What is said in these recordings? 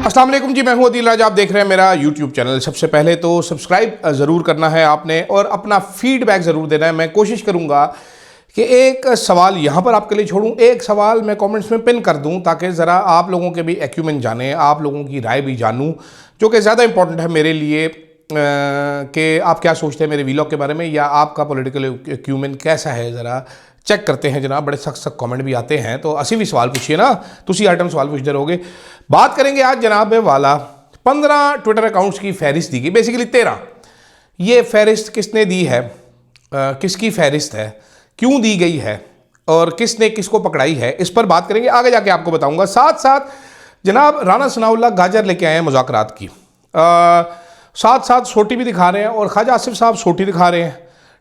अस्सलाम वालेकुम जी, मैं हूं अदील राज। आप देख रहे हैं मेरा यूट्यूब चैनल। सबसे पहले तो सब्सक्राइब ज़रूर करना है आपने और अपना फीडबैक ज़रूर देना है। मैं कोशिश करूंगा कि एक सवाल यहां पर आपके लिए छोड़ूं, एक सवाल मैं कमेंट्स में पिन कर दूं ताकि ज़रा आप लोगों के भी एक्यूमेंट जाने, आप लोगों की राय भी जानूं, जो कि ज़्यादा इंपॉर्टेंट है मेरे लिए कि आप क्या सोचते हैं मेरे वीलॉग के बारे में, या आपका पॉलिटिकल एक्यूमेंट कैसा है, ज़रा चेक करते हैं जनाब। बड़े सख्त सख्त कमेंट भी आते हैं, तो असी भी सवाल पूछिए ना, तुसी आइटम सवाल पूछते रहोगे। बात करेंगे आज जनाब वाला 15 ट्विटर अकाउंट्स की फहरिस्त दी गई, बेसिकली 13। ये फहरिस्त किसने दी है, किसकी फहरिस्त है, क्यों दी गई है और किसने किसको पकड़ाई है, इस पर बात करेंगे। आगे जाके आपको बताऊंगा। साथ साथ जनाब राना सनाउल्लाह गाजर लेके आए हैं मुज़ाकरात की, साथ साथ सोटी भी दिखा रहे हैं और ख्वाजा आसिफ साहब सोटी दिखा रहे हैं।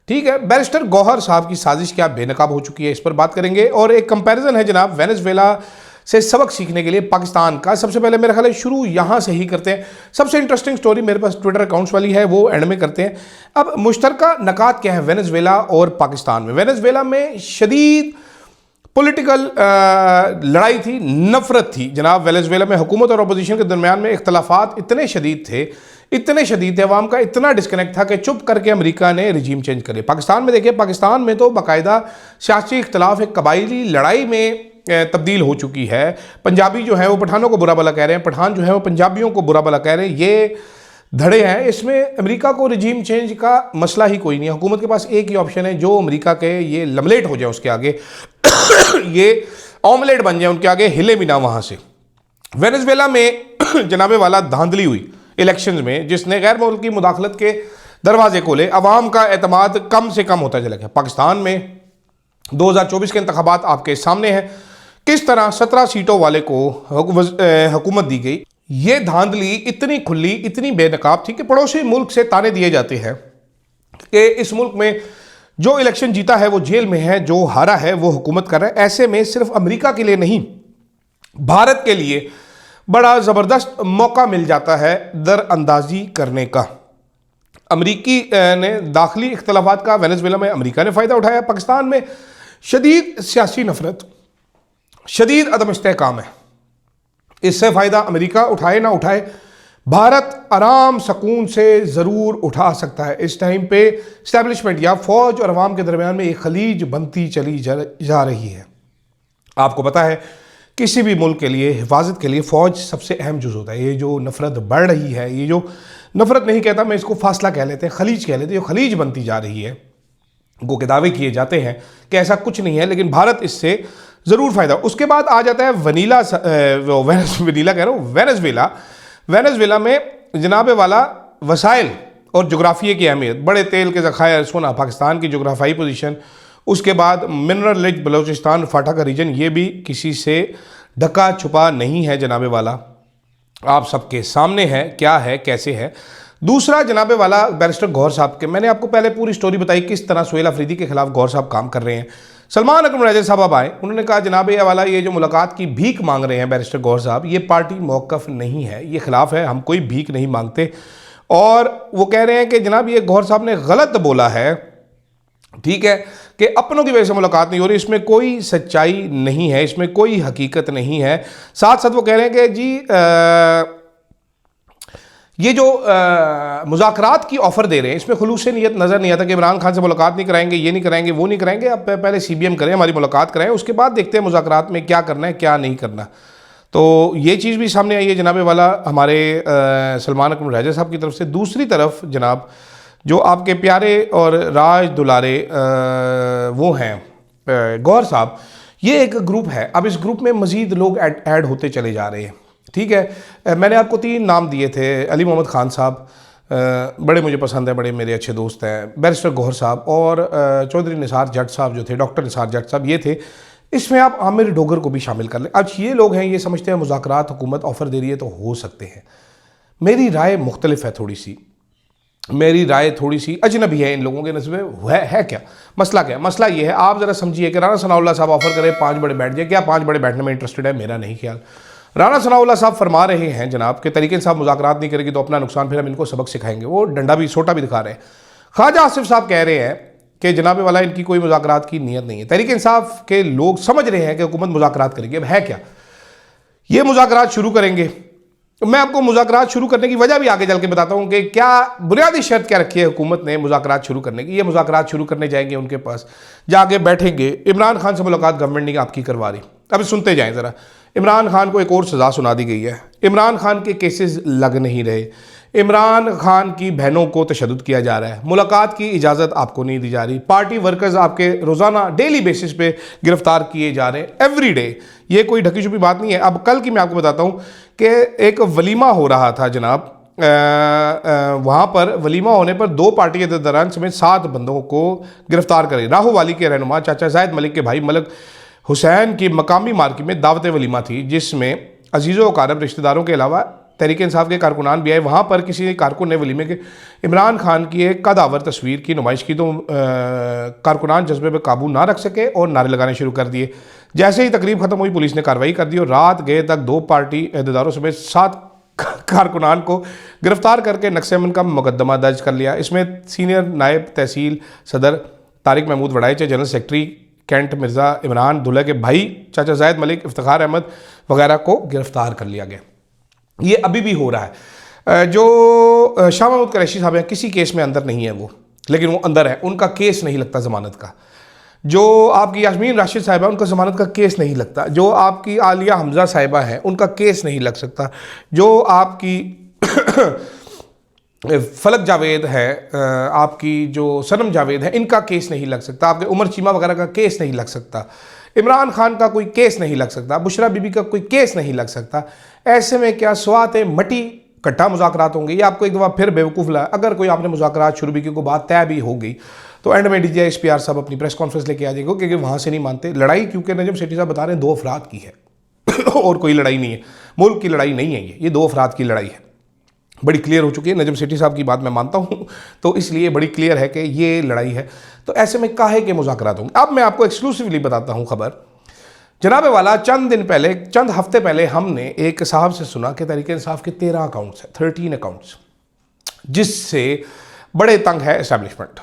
ठीक है, बैरिस्टर गौहर साहब की साजिश क्या बेनकाब हो चुकी है, इस पर बात करेंगे। और एक कंपैरिजन है जनाब वेनेजुएला से सबक सीखने के लिए पाकिस्तान का। सबसे पहले मेरा ख्याल है शुरू यहाँ से ही करते हैं। सबसे इंटरेस्टिंग स्टोरी मेरे पास ट्विटर अकाउंट्स वाली है, वो एंड में करते हैं। अब मुश्तरका नकात क्या है वेनेजुएला और पाकिस्तान में। वेनेजुएला में शदीद पॉलिटिकल लड़ाई थी, नफरत थी जनाब। वेनेजुएला में हुकूमत और अपोजिशन के दरमियान में इख्तलाफात इतने शदीद थे, अवाम का इतना डिस्कनेक्ट था कि चुप करके अमेरिका ने रिजीम चेंज करे। पाकिस्तान में देखिए, पाकिस्तान में तो बाकायदा सियासी इख्तलाफ एक कबायली लड़ाई में तब्दील हो चुकी है। पंजाबी जो है वो पठानों को बुरा भला कह रहे हैं, पठान जो है वो पंजाबियों को बुरा भला कह रहे हैं। ये धड़े हैं। इसमें अमेरिका को रिजीम चेंज का मसला ही कोई नहीं है। हुकूमत के पास एक ही ऑप्शन है, जो अमेरिका के ये लमलेट हो जाए उसके आगे ये ऑमलेट बन जाए उनके आगे, हिले भी ना वहाँ से। वेनेजुएला में जनाबे वाला धांधली हुई इलेक्शंस में, जिसने गैर मुल्की मुदाखलत के दरवाजे खोले। अवाम का एतमाद कम से कम होता चला गया। पाकिस्तान में 2024 के इंतखाबात आपके सामने हैं, किस तरह 17 सीटों वाले को हुकूमत दी गई। ये धांधली इतनी खुली, इतनी बेनकाब थी कि पड़ोसी मुल्क से ताने दिए जाते हैं कि इस मुल्क में जो इलेक्शन जीता है वो जेल में है, जो हारा है वो हुकूमत कर रहा है। ऐसे में सिर्फ अमेरिका के लिए नहीं, भारत के लिए बड़ा ज़बरदस्त मौका मिल जाता है दरअंदाजी करने का। अमरीकी ने दाखिली इख्तलाफात का वेनेजुएला में अमेरिका ने फ़ायदा उठाया। पाकिस्तान में शदीद सियासी नफरत, शदीद अदम इस्तेहकाम है। इससे फ़ायदा अमेरिका उठाए ना उठाए, भारत आराम सकून से ज़रूर उठा सकता है। इस टाइम पे इस्टेब्लिशमेंट या फ़ौज और अवाम के दरमियान में एक खलीज बनती चली जा रही है। आपको पता है किसी भी मुल्क के लिए, हिफाजत के लिए फ़ौज सबसे अहम जुज़ होता है। ये जो नफ़रत बढ़ रही है, ये जो नफ़रत नहीं कहता मैं, इसको फासला कह लेते हैं, खलीज कह लेते हैं, जो खलीज बनती जा रही है, गो के दावे किए जाते हैं कि ऐसा कुछ नहीं है, लेकिन भारत इससे ज़रूर फ़ायदा। उसके बाद आ जाता है वेनेजुएला। वेनेजुएला में जनाबे वाला वसाइल और जोग्राफिया की अहमियत, बड़े तेल के ज़खायर, सोना, पाकिस्तान की जोग्राफाई पोजीशन, उसके बाद मिनरल रिच बलोचिस्तान, फाटा का रीजन, ये भी किसी से ढका छुपा नहीं है जनाबे वाला, आप सबके सामने है क्या है कैसे है। दूसरा जनाबे वाला बैरिस्टर गौहर साहब के, मैंने आपको पहले पूरी स्टोरी बताई किस तरह सुहेल अफरीदी के खिलाफ गौहर साहब काम कर रहे हैं। सलमान अकरम रैजा साहब अब आए, उन्होंने कहा जनाबे वाला ये जो मुलाकात की भीख मांग रहे हैं बैरिस्टर गौहर साहब, ये पार्टी मौक़िफ़ नहीं है, ये खिलाफ है, हम कोई भीख नहीं मांगते। और वो कह रहे हैं कि जनाब ये गौहर साहब ने गलत बोला है, ठीक है, कि अपनों की वजह से मुलाकात नहीं हो रही, इसमें कोई सच्चाई नहीं है, इसमें कोई हकीकत नहीं है। साथ साथ वो कह रहे हैं कि जी ये जो मुज़ाकरात की ऑफ़र दे रहे हैं, इसमें खुलूस नीयत नज़र नहीं आता कि इमरान खान से मुलाकात नहीं कराएंगे, ये नहीं कराएंगे, वो नहीं कराएंगे। अब पहले CBM करें, हमारी मुलाकात कराएं, उसके बाद देखते हैं मुज़ाकरात में क्या करना है क्या नहीं करना। तो ये चीज़ भी सामने आई है जनाबे वाला हमारे सलमान अकरम रैजा साहब की तरफ से। दूसरी तरफ जनाब जो आपके प्यारे और राज दुलारे वो हैं गौहर साहब, ये एक ग्रुप है। अब इस ग्रुप में मज़ीद लोग ऐड होते चले जा रहे हैं, ठीक है। मैंने आपको 3 नाम दिए थे। अली मोहम्मद खान साहब बड़े मुझे पसंद है, बड़े मेरे अच्छे दोस्त हैं। बैरिस्टर गौहर साहब और चौधरी निसार जट साहब जो थे, डॉक्टर निसार जट साहब, ये थे। इसमें आप आमिर डोगर को भी शामिल कर लें। अब ये लोग हैं, ये समझते हैं मुज़ाकरात हुकूमत ऑफ़र दे रही है तो हो सकते हैं। मेरी राय मुख्तलिफ है, थोड़ी सी मेरी राय थोड़ी सी अजनबी है इन लोगों के नस्बे। है क्या मसला, क्या मसला ये है, आप ज़रा समझिए कि राना सनाउल्लाह साहब ऑफ़र करें 5 बड़े बैठ जाए, क्या 5 बड़े बैठने में इंटरेस्टेड है? मेरा नहीं ख्याल। राना सनाउल्लाह साहब फरमा रहे हैं जनाब के तरीके साहब मुज़ाकरात नहीं करेगी तो अपना नुकसान, फिर हम इनको सबक सिखाएंगे, वो डंडा भी सोटा भी दिखा रहे हैं। ख्वाजा आसिफ साहब कह रहे हैं कि जनाबे वाला इनकी कोई मुज़ाकरात की नीयत नहीं है। तहरीक इंसाफ के लोग समझ रहे हैं कि हुकूमत मुज़ाकरात करेगी। अब है क्या, ये मुज़ाकरात शुरू करेंगे मैं आपको मुज़ाकरात शुरू करने की वजह भी आगे चल के बताता हूँ कि क्या बुनियादी शर्त क्या रखी है हुकूमत ने मुज़ाकरात शुरू करने की। ये मुज़ाकरात शुरू करने जाएंगे, उनके पास जाके बैठेंगे, इमरान खान से मुलाकात गवर्नमेंट नहीं आपकी करवा रही। अब सुनते जाएं ज़रा। इमरान खान को एक और सज़ा सुना दी गई है, इमरान खान के केसेस लग नहीं रहे, इमरान खान की बहनों को तशद्दुद किया जा रहा है, मुलाकात की इजाज़त आपको नहीं दी जा रही, पार्टी वर्कर्स आपके रोज़ाना डेली बेसिस पे गिरफ्तार किए जा रहे हैं, एवरी डे। ये कोई ढकी छुपी बात नहीं है। अब कल की मैं आपको बताता हूँ कि एक वलीमा हो रहा था जनाब, वहाँ पर वलीमा होने पर 2 पार्टी के दौरान समेत 7 बंदों को गिरफ्तार करे। राहु वाली के रहनुमा चाचा जायद मलिक के भाई मलिक हुसैन की मकामी मार्केट में दावत वलीमा थी, जिसमें अजीज़ों कारब रिश्तेदारों के अलावा तहरीक इंसाफ के कारकुनान भी आए। वहाँ पर किसी कारकुन ने वलीमे के इमरान खान की एक कदावर तस्वीर की नुमाइश की तो कारकुनान जज्बे पर काबू ना रख सके और नारे लगाने शुरू कर दिए। जैसे ही तकरीब खत्म हुई पुलिस ने कार्रवाई कर दी और रात गए तक 2 पार्टी अहदेदारों समेत 7 कारकुनान को गिरफ्तार करके नक्शे अमन का मुकदमा दर्ज कर लिया। इसमें सीनियर नायब तहसील सदर Tariq Mahmood Waraich, general secretary cantt Mirza Imran, दुल्हे के भाई चाचा जायद मलिक, इफ्तिखार अहमद वगैरह को गिरफ्तार कर लिया गया। ये अभी भी हो रहा है। जो शाह महमूद कुरैशी साहब हैं, किसी केस में अंदर नहीं है वो, लेकिन वो अंदर है, उनका केस नहीं लगता ज़मानत का। जो आपकी यास्मीन राशिद साहिबा, उनका ज़मानत का केस नहीं लगता। जो आपकी आलिया हमज़ा साहिबा हैं, उनका केस नहीं लग सकता। जो आपकी फलक जावेद है, आपकी जो सनम जावेद है, इनका केस नहीं लग सकता। आपके उमर चीमा वगैरह का केस नहीं लग सकता। इमरान खान का कोई केस नहीं लग सकता। बुशरा बीबी का कोई केस नहीं लग सकता। ऐसे में क्या स्वात मटी कट्टा मुज़ाकरात होंगे? ये आपको एक दफ़ा फिर बेवकूफ़ लगा। अगर कोई आपने मुज़ाकरात शुरू भी की, कोई बात तय भी हो गई, तो एंड में DGI SPR साहब अपनी प्रेस कॉन्फ्रेंस लेके आ जाएगा, क्योंकि वहाँ से नहीं मानते लड़ाई। क्योंकि नजम सेठी साहब बता रहे हैं 2 अफराद की है और कोई लड़ाई नहीं है, मुल्क की लड़ाई नहीं है, ये 2 अफराद की लड़ाई है। बड़ी क्लियर हो चुकी है। नजम सेठी साहब की बात मैं मानता हूँ, तो इसलिए बड़ी क्लियर है कि ये लड़ाई है। तो ऐसे में काहे के मुज़ाकरात होंगे? अब मैं आपको एक्सक्लूसिवली बताता हूँ खबर। जनाब वाला चंद हफ्ते पहले हमने एक साहब से सुना कि तहरीक इंसाफ के 13 अकाउंट्स हैं, 13 अकाउंट्स, जिससे बड़े तंग है एस्टैब्लिशमेंट।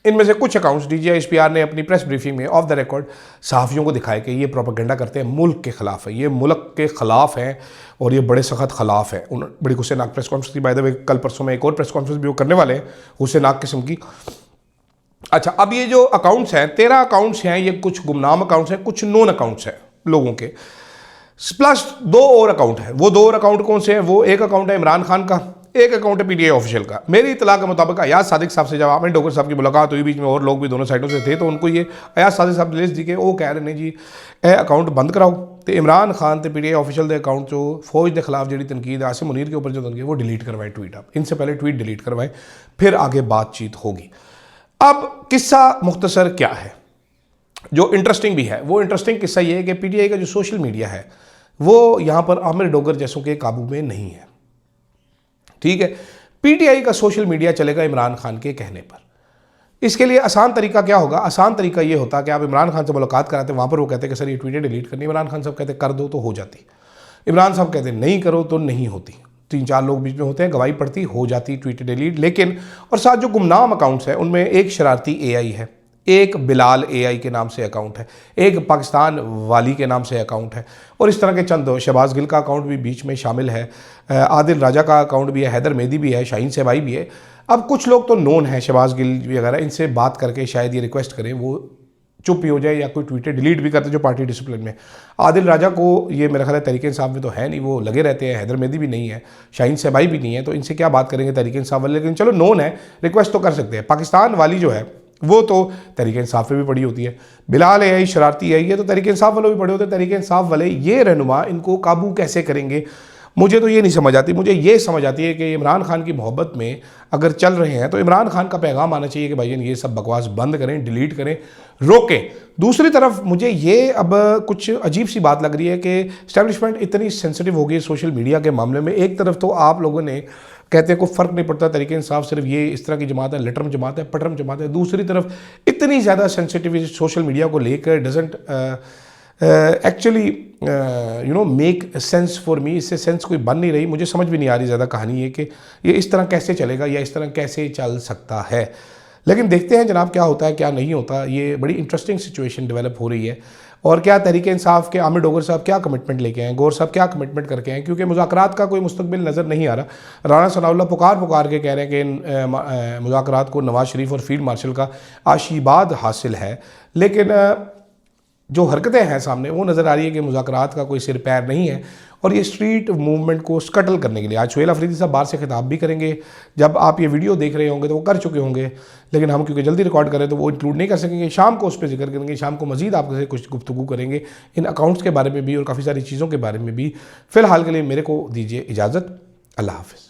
इनमें से कुछ अकाउंट्स DGI SPR ने अपनी प्रेस ब्रीफिंग में ऑफ द रिकॉर्ड सहाफ़ियों को दिखाए कि ये प्रोपेगेंडा करते हैं, मुल्क के ख़िलाफ़ है, ये मुल्क के ख़िलाफ़ हैं और ये बड़े सख्त ख़िलाफ़ है। उन्होंने बड़ी गुस्सेनाक प्रेस कॉन्फ्रेंस की। बाय द वे कल परसों में एक और प्रेस कॉन्फ्रेंस भी वो करने वाले हैं, गुस्सेनाक किस्म की। अच्छा, अब ये जो अकाउंट्स हैं, 13 अकाउंट्स हैं, ये कुछ गुमनाम अकाउंट्स हैं, कुछ नोन अकाउंट्स हैं लोगों के, प्लस 2 और अकाउंट हैं। वो 2 और अकाउंट कौन से हैं? वो एक अकाउंट है इमरान खान का, एक अकाउंट है PTI ऑफिशियल का। मेरी इतला के मुताबिक अयाज सादिक साहब से जब आमिर डोगर साहब की मुलाकात हुई, बीच में और लोग भी दोनों साइडों से थे, तो उनको ये अयाज सादिक साहब लिस्ट दी के वो कह रहे हैं जी ए अकाउंट बंद कराओ, तो इमरान खान तो PTI ऑफिशियल के अकाउंट जो फौज के खिलाफ जी तनकीद आसिम मुनीर के ऊपर जो तनकीद, वो डिलीट करवाए ट्वीट। आप इनसे पहले ट्वीट डिलीट करवाए, फिर आगे बातचीत होगी। अब किस्सा मुख्तसर क्या है, जो इंटरेस्टिंग भी है, वो इंटरेस्टिंग किस्सा ये है कि PTI का जो सोशल मीडिया है वो यहाँ पर आमिर डोगर जैसों के काबू में नहीं है। ठीक है, PTI का सोशल मीडिया चलेगा इमरान खान के कहने पर। इसके लिए आसान तरीका क्या होगा? आसान तरीका ये होता कि आप इमरान खान से मुलाकात कराते, वहाँ पर वो कहते कि सर ये ट्वीटें डिलीट करनी, इमरान खान साहब कहते कर दो तो हो जाती, इमरान साहब कहते नहीं करो तो नहीं होती। 3-4 लोग बीच में होते हैं, गवाही पड़ती, हो जाती ट्वीट डिलीट। लेकिन और साथ जो गुमनाम अकाउंट्स हैं उनमें एक शरारती AI है, एक बिलाल AI के नाम से अकाउंट है, एक पाकिस्तान वाली के नाम से अकाउंट है, और इस तरह के चंद, शहबाज गिल का अकाउंट भी बीच में शामिल है, आदिल राजा का अकाउंट भी है, हैदर मेहदी भी है, शाहीन सेवाई भी है। अब कुछ लोग तो नोन है, शहबाज गिल वगैरह, इनसे बात करके शायद ये रिक्वेस्ट करें वो चुप ही हो जाए या कोई ट्वीटें डिलीट भी करते जो पार्टी डिसिप्लिन में। आदिल राजा को ये मेरा ख्याल है तहरीक इंसाफ में तो है नहीं, वो लगे रहते हैं, हैदर मेहदी भी नहीं है, शाहीन सेवाई भी नहीं है, तो इनसे क्या बात करेंगे तहरीक इंसाफ वाले। लेकिन चलो नोन है, रिक्वेस्ट तो कर सकते हैं। पाकिस्तान वाली जो है वो तो तहरीक इंसाफ में भी पड़ी होती है, बिलाल AI शरारती AI है तो तहरीक इंसाफ वालों भी पड़े होते हैं। तहरीक इंसाफ वाले ये रहनुमा इनको काबू कैसे करेंगे, मुझे तो ये नहीं समझ आती। मुझे ये समझ आती है कि इमरान खान की मोहब्बत में अगर चल रहे हैं तो इमरान खान का पैगाम आना चाहिए कि भाईजान ये सब बकवास बंद करें, डिलीट करें, रोकें। दूसरी तरफ मुझे ये अब कुछ अजीब सी बात लग रही है कि इस्टेब्लिशमेंट इतनी सेंसिटिव हो गई है सोशल मीडिया के मामले में। एक तरफ तो आप लोगों ने कहते हैं कोई फ़र्क नहीं पड़ता, तहरीक इंसाफ सिर्फ ये इस तरह की जमात है, लिटरम जमात है, पटरम जमात है। दूसरी तरफ इतनी ज़्यादा सेंसिटिविटी सोशल मीडिया को लेकर doesn't actually make sense for me. इससे सेंस कोई बन नहीं रही, मुझे समझ भी नहीं आ रही ज़्यादा कहानी है कि ये इस तरह कैसे चलेगा या इस तरह कैसे चल सकता है। लेकिन देखते हैं जनाब क्या होता है क्या नहीं होता। ये बड़ी इंटरेस्टिंग सिचुएशन डेवलप हो रही है और क्या तहरीक इंसाफ के आमिर डोगर साहब क्या कमिटमेंट लेके आए, गौर साहब क्या कमिटमेंट करके आए, क्योंकि मुज़ाकरात का कोई मुस्तकबिल नज़र नहीं आ रहा। राना सनाउल्लाह पुकार के कह रहे हैं कि मुज़ाकरात को नवाज़ शरीफ और फील्ड मार्शल का आशीर्वाद हासिल है, लेकिन जो हरकतें हैं सामने वो नज़र आ रही है कि मुज़ाकरात का कोई सिर पैर नहीं है। और ये स्ट्रीट मूवमेंट को स्कटल करने के लिए आज शुएल अफरीदी साहब बाहर से खिताब भी करेंगे। जब आप ये वीडियो देख रहे होंगे तो वो कर चुके होंगे, लेकिन हम क्योंकि जल्दी रिकॉर्ड करें तो वो इंक्लूड नहीं कर सकेंगे। शाम को उस पर जिक्र करेंगे, शाम को मजीद आपसे कुछ गुफ्तगू करेंगे इन अकाउंट्स के बारे में भी और काफ़ी सारी चीज़ों के बारे में भी। फ़िलहाल के लिए मेरे को दीजिए इजाज़त। अल्लाह हाफ़िज़।